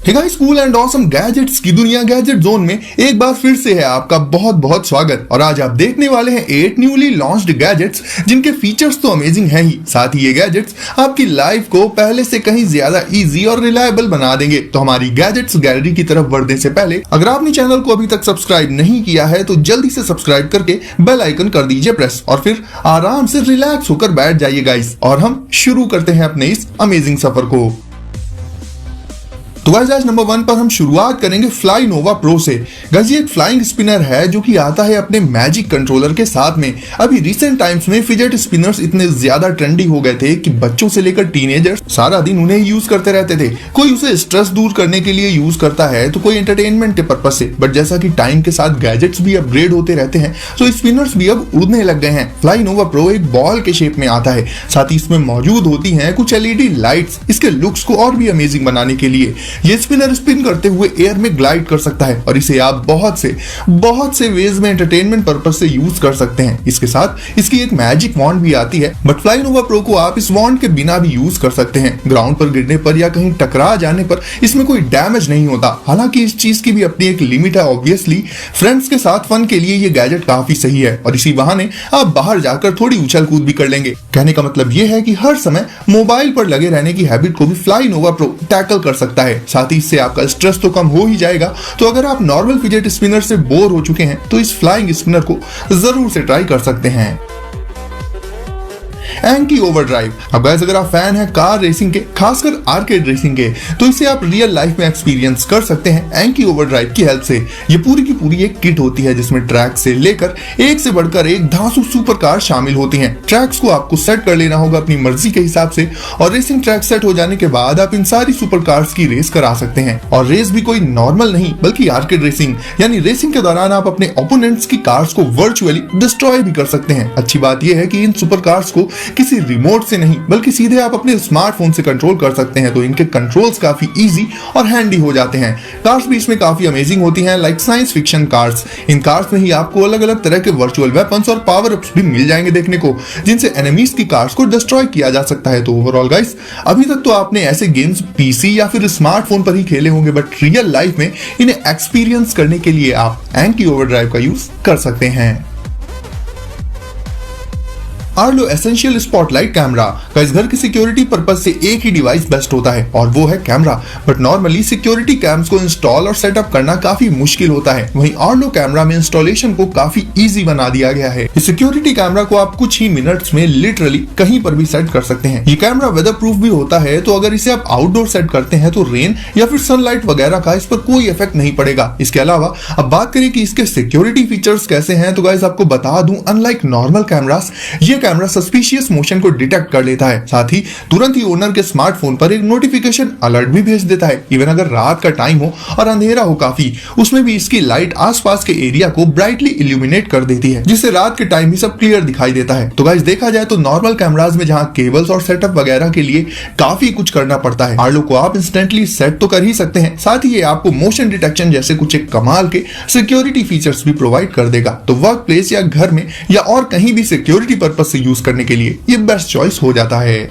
Hey guys, cool and awesome gadgets की दुनिया gadget zone में एक बार फिर से है आपका बहुत बहुत स्वागत। और आज आप देखने वाले हैं 8 न्यूली लॉन्च्ड गैजेट्स जिनके फीचर्स तो अमेजिंग हैं ही, साथ ही ये गैजेट्स आपकी लाइफ को पहले से कहीं ज्यादा इजी और रिलायबल बना देंगे। तो हमारी गैजेट्स गैलरी की तरफ बढ़ने से पहले अगर आपने चैनल को अभी तक सब्सक्राइब नहीं किया है तो जल्दी से सब्सक्राइब करके बेल आइकन कर दीजिए प्रेस, और फिर आराम से रिलैक्स होकर बैठ जाइए गाइस, और हम शुरू करते हैं अपने इस अमेजिंग सफर को। तो गाइस, आज नंबर 1 पर हम शुरुआत करेंगे फ्लाई नोवा प्रो से। गाइस, ये एक फ्लाइंग स्पिनर है जो कि आता है अपने मैजिक कंट्रोलर के साथ में। अभी रिसेंट टाइम्स में फिजेट स्पिनर्स इतने ज्यादा ट्रेंडी हो गए थे कि बच्चों से लेकर टीनेजर्स सारा दिन उन्हें यूज करते रहते थे। कोई उसे स्ट्रेस दूर करने के लिए यूज करता है तो कोई एंटरटेनमेंट के पर्पज से, बट जैसा कि टाइम के साथ गैजेट्स भी अपग्रेड होते रहते हैं तो स्पिनर्स भी अब उड़ने लग गए हैं। फ्लाई नोवा प्रो एक बॉल के शेप में आता है, साथ ही इसमें मौजूद होती हैं कुछ एलईडी लाइट्स इसके लुक्स को और भी अमेजिंग बनाने के लिए। ये स्पिनर स्पिन करते हुए एयर में ग्लाइड कर सकता है और इसे आप बहुत से वेज में एंटरटेनमेंट पर्पज से यूज कर सकते हैं। इसके साथ इसकी एक मैजिक वॉन्ड भी आती है, बट फ्लाई नोवा प्रो को आप इस वॉन्ड के बिना भी यूज कर सकते हैं। ग्राउंड पर गिरने पर या कहीं टकरा जाने पर इसमें कोई डैमेज नहीं होता। हालांकि इस चीज की भी अपनी एक लिमिट है। ऑब्वियसली फ्रेंड्स के साथ फन के लिए ये गैजेट काफी सही है और इसी बहाने आप बाहर जाकर थोड़ी उछल कूद भी कर लेंगे। कहने का मतलब ये है कि हर समय मोबाइल पर लगे रहने की हैबिट को भी फ्लाई नोवा प्रो टैकल कर सकता है। साथ ही इससे आपका स्ट्रेस तो कम हो ही जाएगा। तो अगर आप नॉर्मल फिजेट स्पिनर से बोर हो चुके हैं तो इस फ्लाइंग स्पिनर को जरूर से ट्राई कर सकते हैं। एंकी ओवरड्राइव। अब गाइस, अगर आप फैन हैं कार रेसिंग के, खासकर आर्केड रेसिंग के, तो इसे आप रियल लाइफ में एक्सपीरियंस कर सकते हैं एंकी ओवरड्राइव की हेल्प से। ये पूरी की पूरी एक किट होती है जिसमें ट्रैक से लेकर एक से बढ़कर एक धांसू सुपर कार शामिल होती हैं। ट्रैक्स को आपको सेट कर लेना होगा अपनी मर्जी के हिसाब से, और रेसिंग ट्रैक सेट हो जाने के बाद आप इन सारी सुपर कार्स की रेस करा सकते हैं। और रेस भी कोई नॉर्मल नहीं बल्कि आर्केड रेसिंग, यानी रेसिंग के दौरान आप अपने ओपोनेंट्स की कार्स को वर्चुअली डिस्ट्रॉय भी कर सकते हैं। अच्छी बात यह है कि इन सुपर कार्स को किसी रिमोट से नहीं बल्कि सीधे आप अपने स्मार्टफोन से कंट्रोल कर सकते हैं, तो इनके कंट्रोल्स काफी इजी और हैंडी हो जाते हैं। कार्स भी इसमें काफी अमेजिंग होती हैं, लाइक साइंस फिक्शन कार्स। इन कार्स में ही आपको अलग अलग तरह के वर्चुअल वेपन्स और पावर अप्स भी मिल जाएंगे देखने को, जिनसे एनिमीज की कार्स को डिस्ट्रॉय किया जा सकता है। तो ओवरऑल गाइस, अभी तक तो आपने ऐसे गेम्स पीसी या फिर स्मार्टफोन पर ही खेले होंगे, बट रियल लाइफ में इन्हें एक्सपीरियंस करने के लिए आप एंकी ओवरड्राइव का यूज कर सकते हैं। Arlo essential spotlight camera. Guys, घर की सिक्योरिटी पर्पस से एक ही डिवाइस बेस्ट होता है और वो है camera, but normally security camps को इंस्टॉल और सेटअप करना काफी मुश्किल होता है। वहीं आर्लो कैमरा में इंस्टॉलेशन को काफी इजी बना दिया गया है। इस सिक्योरिटी कैमरा को आप कुछ ही मिनट्स में लिटरली कहीं पर भी सेट कर सकते हैं। ये कैमरा वेदर प्रूफ भी होता है, तो अगर इसे आप आउटडोर सेट करते हैं तो रेन या फिर सनलाइट वगैरह का इस पर कोई इफेक्ट नहीं पड़ेगा। इसके अलावा अब बात करें कि इसके सिक्योरिटी फीचर्स कैसे हैं, तो गाइस आपको बता दूं, अनलाइक नॉर्मल कैमरास, ये कैमरा सस्पिशियस मोशन को डिटेक्ट कर लेता है। साथ ही तुरंत ही ओनर के स्मार्टफोन पर एक नोटिफिकेशन अलर्ट भी भेज देता है। इवन अगर रात का टाइम हो और अंधेरा हो काफी, उसमें भी इसकी लाइट आसपास के एरिया को ब्राइटली इल्यूमिनेट कर देती है, जिससे रात के टाइम भी सब क्लियर दिखाई देता है। तो गाइस, देखा जाए तो नॉर्मल कैमराज में जहां केबल्स और सेटअप वगैरह के लिए काफी कुछ करना पड़ता है, आर्लो को आप इंस्टेंटली सेट तो कर ही सकते हैं। साथ ही ये आपको मोशन डिटेक्शन जैसे कुछ एक कमाल के सिक्योरिटी फीचर्स भी प्रोवाइड कर देगा। तो वर्क प्लेस या घर में या और कहीं भी सिक्योरिटी पर्पस से यूज करने के लिए ये बेस्ट चॉइस हो जाता है।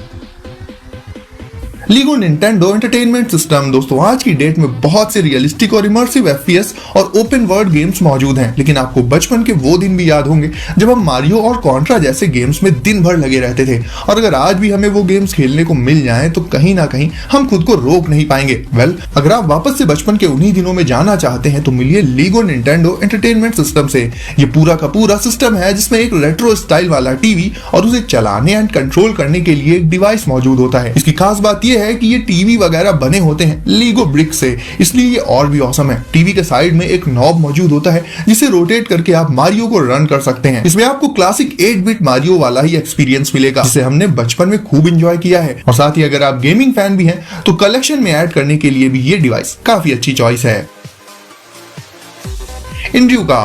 LIGO Nintendo entertainment system. दोस्तों, आज की डेट में बहुत से रियलिस्टिक और इमर्सिव एफपीएस और ओपन वर्ल्ड गेम्स मौजूद हैं, लेकिन आपको बचपन के वो दिन भी याद होंगे जब हम मारियो और कॉन्ट्रा जैसे गेम्स में दिन भर लगे रहते थे। और अगर आज भी हमें वो गेम्स खेलने को मिल जाएं तो कहीं ना कहीं हम खुद को रोक नहीं पाएंगे। अगर आप वापस से बचपन के उन्हीं दिनों में जाना चाहते हैं तो मिलिए लीगो निंटेंडो एंटरटेनमेंट सिस्टम से। ये पूरा का पूरा सिस्टम है जिसमें एक रेट्रो स्टाइल वाला टीवी और उसे चलाने एंड कंट्रोल करने के लिए एक डिवाइस मौजूद होता है। इसकी खास बात यह है कि ये टीवी वगैरह बने होते हैं लीगो ब्रिक से, इसलिए ये और भी औसम है। टीवी के साइड में एक नॉब मौजूद होता है जिसे रोटेट करके आप मारियो को रन कर सकते हैं। इसमें आपको क्लासिक 8-बिट मारियो वाला ही एक्सपीरियंस मिलेगा, जिसे हमने बचपन में खूब एंजॉय किया है। और साथ ही अगर आप गेमिंग फैन भी हैं तो कलेक्शन में ऐड करने के लिए भी ये डिवाइस काफी अच्छी चॉइस है। इनड्यूका।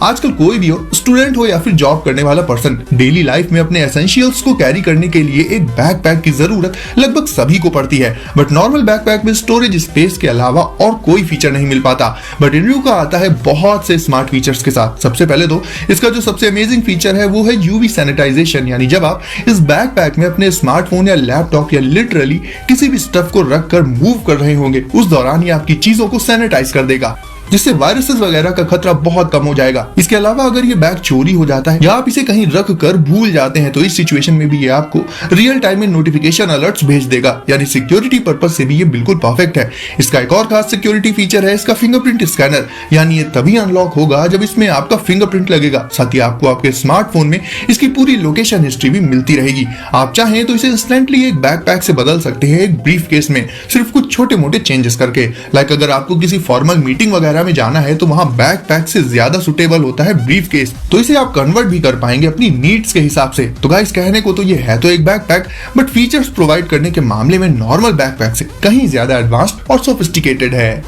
आजकल कोई भी हो, स्टूडेंट हो या फिर जॉब करने वाला पर्सन, डेली लाइफ में अपने एसेंशियल्स को कैरी करने के लिए एक बैकपैक की जरूरत लगभग सभी को पड़ती है। बट नॉर्मल बैकपैक में स्टोरेज स्पेस के अलावा और कोई फीचर नहीं मिल पाता। बट इनड्यूका आता है बहुत से स्मार्ट फीचर्स के साथ। सबसे पहले तो इसका जो सबसे अमेजिंग फीचर है वो है यूवी सैनिटाइजेशन, यानी जब आप इस बैकपैक में अपने स्मार्टफोन या लैपटॉप या लिटरली किसी भी स्टफ को रख कर मूव कर रहे होंगे, उस दौरान ये आपकी चीजों को सैनिटाइज कर देगा, जिससे वायरसेस वगैरह का खतरा बहुत कम हो जाएगा। इसके अलावा अगर ये बैग चोरी हो जाता है या आप इसे कहीं रख कर भूल जाते हैं, तो इस सिचुएशन में भी ये आपको रियल टाइम में नोटिफिकेशन अलर्ट्स भेज देगा, यानी सिक्योरिटी पर्पस से भी ये बिल्कुल परफेक्ट है। इसका एक और खास सिक्योरिटी फीचर है इसका फिंगरप्रिंट स्कैनर, यानी ये तभी अनलॉक होगा जब इसमें आपका फिंगरप्रिंट लगेगा। साथ ही आपको आपके स्मार्टफोन में इसकी पूरी लोकेशन हिस्ट्री भी मिलती रहेगी। आप चाहें तो इसे इंस्टेंटली एक बैकपैक से बदल सकते हैं एक ब्रीफ केस में, सिर्फ कुछ छोटे मोटे चेंजेस करके। लाइक अगर आपको किसी फॉर्मल मीटिंग वगैरह में जाना है तो वहां बैकपैक से ज्यादा सुटेबल होता है ब्रीफ केस, तो इसे आप कन्वर्ट भी कर पाएंगे अपनी नीड्स के हिसाब से। तो गाइस, कहने को तो ये है तो एक बैकपैक, बट फीचर्स प्रोवाइड करने के मामले में नॉर्मल बैकपैक से कहीं ज्यादा एडवांस्ड और सोफिस्टिकेटेड है।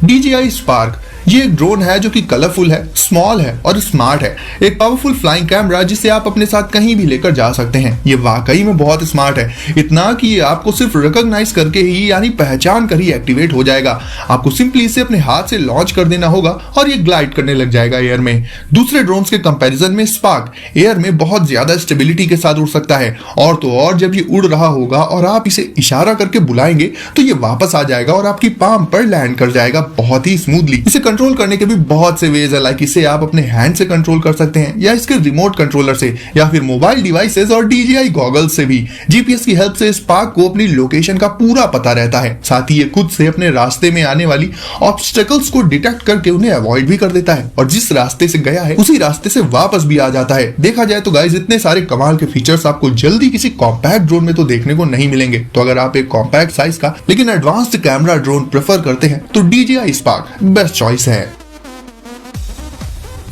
DJI स्पार्क ये एक ड्रोन है जो कि कलरफुल है, स्मॉल है और स्मार्ट है। एक पावरफुल फ्लाइंग कैमरा जिसे आप अपने साथ कहीं भी लेकर जा सकते हैं। ये वाकई में बहुत स्मार्ट है, इतना कि ये आपको सिर्फ रिकॉग्नाइज करके ही, यानी पहचान कर ही एक्टिवेट हो जाएगा। आपको सिंपली इसे अपने हाथ से लॉन्च कर देना होगा और ये ग्लाइड करने लग जाएगा एयर में। दूसरे ड्रोन्स के कंपैरिजन में स्पार्क एयर में बहुत ज्यादा स्टेबिलिटी के साथ उड़ सकता है, और तो और जब ये उड़ रहा होगा और आप इसे इशारा करके बुलाएंगे तो ये वापस आ जाएगा और आपकी पाम पर लैंड कर जाएगा बहुत ही स्मूथली। इसे कंट्रोल करने के भी बहुत से वेज है, लाइक इसे आप अपने हैंड से कंट्रोल कर सकते हैं या इसके रिमोट कंट्रोलर से या फिर मोबाइल डिवाइसेस और DJI गॉगल्स से भी। जीपीएस की हेल्प से स्पार्क को अपनी लोकेशन का पूरा पता रहता है। साथ ही ये खुद से अपने रास्ते में आने वाली ऑब्स्टेकल्स को डिटेक्ट करके उन्हें अवॉइड भी कर देता है, और जिस रास्ते से गया है उसी रास्ते से वापस भी आ जाता है। देखा जाए तो गाइस, इतने सारे कमाल के फीचर्स आपको जल्दी किसी कॉम्पैक्ट ड्रोन में तो देखने को नहीं मिलेंगे। तो अगर आप एक कॉम्पैक्ट साइज का लेकिन एडवांस्ड कैमरा ड्रोन प्रेफर करते हैं तो DJI स्पार्क बेस्ट चॉइस है।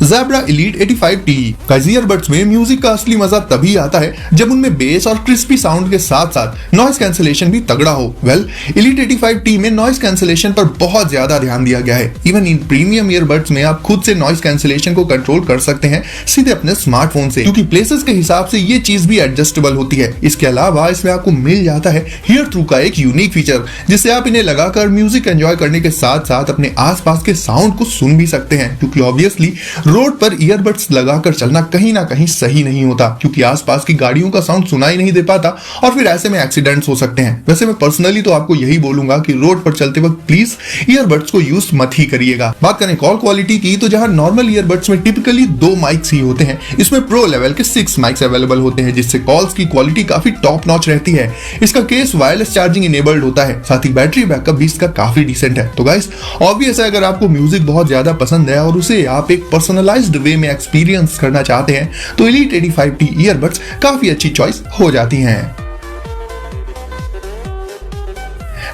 Zabra Elite 85T ईयरबड्स में म्यूजिक का असली मजा तभी आता है जब उनमें बेस और क्रिस्पी साउंड के साथ साथ नॉइस कैंसिलेशन भी तगड़ा हो। वेल, Elite 85T में नॉइस कैंसिलेशन पर बहुत ज्यादा ध्यान दिया गया है। इवन इन प्रीमियम ईयरबड्स में आप खुद से नॉइस कैंसिलेशन को कंट्रोल कर सकते हैं सीधे अपने स्मार्टफोन से, क्योंकि प्लेसेस के हिसाब से ये चीज भी एडजस्टेबल होती है। इसके अलावा इसमें आपको मिल जाता है हियर थ्रू का एक यूनिक फीचर, जिससे आप इन्हें लगाकर म्यूजिक एंजॉय करने के साथ साथ अपने आसपास के साउंड को सुन भी सकते हैं, क्योंकि ऑब्वियसली रोड पर ईयरबड्स लगाकर चलना कहीं ना कहीं सही नहीं होता, क्योंकि आसपास की गाड़ियों का साउंड सुनाई नहीं दे पाता और फिर ऐसे में एक्सीडेंट्स हो सकते हैं। वैसे मैं पर्सनली तो आपको यही बोलूंगा कि रोड पर चलते वक्त प्लीज ईयरबड्स को यूज मत ही करिएगा। बात करें कॉल क्वालिटी की, तो जहां नॉर्मल ईयरबड्स में टिपिकली 2 माइक्स ही होते हैं, इसमें प्रो लेवल के 6 माइक्स अवेलेबल होते हैं, जिससे कॉल्स की क्वालिटी काफी टॉप नॉच रहती है। इसका केस वायरलेस चार्जिंग इनेबल्ड होता है, साथ ही बैटरी बैकअप भी इसका काफी डिसेंट है। तो गाइस, ऑब्वियस है अगर आपको म्यूजिक बहुत ज्यादा पसंद है और उसे आप एक पर्सनलाइज्ड वे में एक्सपीरियंस करना चाहते हैं तो Elite 85T ईयरबड्स काफी अच्छी चॉइस हो जाती हैं।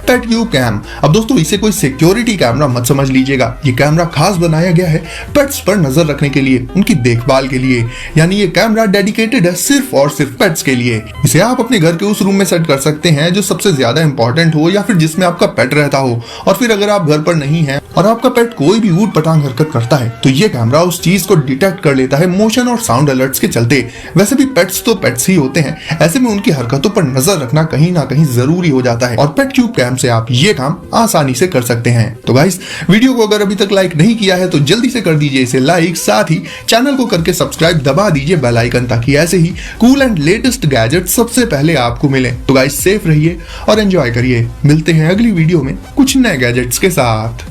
पेटव्यू कैम। अब दोस्तों, इसे कोई सिक्योरिटी कैमरा मत समझ लीजिएगा। ये कैमरा खास बनाया गया है पेट्स पर नजर रखने के लिए, उनकी देखभाल के लिए, यानी ये कैमरा डेडिकेटेड है सिर्फ और सिर्फ पेट्स के लिए। इसे आप अपने घर के उस रूम में सेट कर सकते हैं जो सबसे ज्यादा इंपॉर्टेंट हो या फिर जिसमें आपका पेट रहता हो, और फिर अगर आप घर पर नहीं हैं और आपका पेट कोई भी ऊट पटांग हरकत करता है तो ये कैमरा उस चीज को डिटेक्ट कर लेता है मोशन और साउंड अलर्ट्स के चलते। वैसे भी पेट्स तो पेट्स ही होते हैं, ऐसे में उनकी हरकतों पर नजर रखना कहीं ना कहीं जरूरी हो जाता है, और पेटव्यू कैम से आप ये काम आसानी से कर सकते हैं। तो गाइस, वीडियो को अगर अभी तक लाइक नहीं किया है तो जल्दी से कर दीजिए इसे लाइक, साथ ही चैनल को करके सब्सक्राइब दबा दीजिए बेल आइकन, ताकि ऐसे ही कूल एंड लेटेस्ट गैजेट सबसे पहले आपको मिले। तो गाइस, सेफ रहिए और एंजॉय करिए। मिलते हैं अगली वीडियो में कुछ नए गैजेट्स के साथ।